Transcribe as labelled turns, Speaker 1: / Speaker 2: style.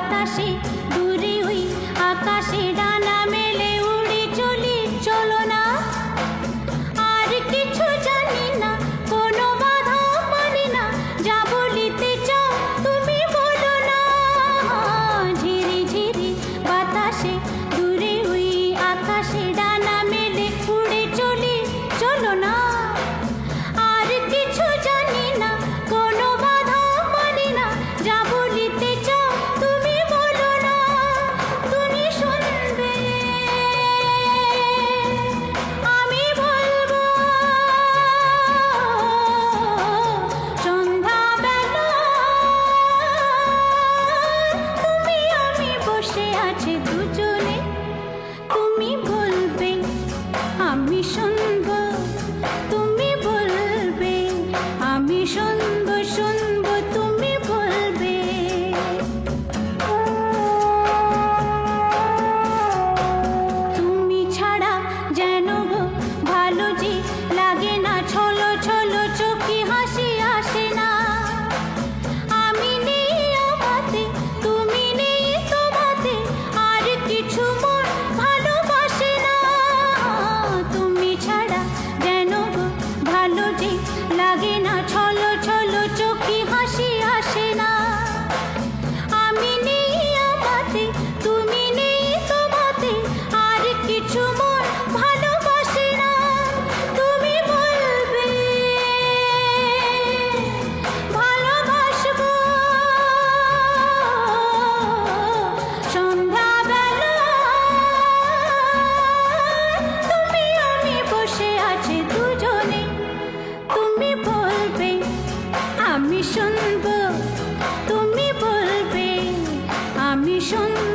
Speaker 1: বাতাসে দূরে ওই আকাশে ডানা মেলে উড়ে চলি, চলো না। আর কিছু জানি না, কোনো বাধা মানি না, যা বলিতে চাও তুমি বলো না। ঝিরি ঝিরি বাতাসে দূরে ওই আকাশে ডানা মেলে উড়ে চলি, চলো না। আর কিছু জানি না, কোনো বাধা মানি না, যা বলিতে চাও তুমি বলো না। তুমি শুনবে, আমি বলবো। সন্ধ্যাবেলা তুমি আমি বসে আছি দুজনে, তুমি বলবে আমি শুনবো, তুমি বলবে আমি শুনবো, শুনবো তুমি বলবে। তুমি ছাড়া যেন গো ভালো যে লাগে না, ছলো ছলো চোখে হাসি আসে না। আমি নেই আমাতে, তুমি নেই তোমাতে, আর কিছু মন ভালোবাসে না। তুমি ছাড়া যেন গো ভালো যে লাগে না, ছলো ছলো চোখে হাসি আসে না। আমি নেই আমাতে, তুমি নেই তোমাতে, আর কিছু মন ভালোবাসে না। তুমি বলবে ভালোবাসবো। সন্ধ্যাবেলা তুমি আমি বসে আছি দুজনে, তুমি বলবে আমি শুনবো, তুমি বলবে আমি শুনবো।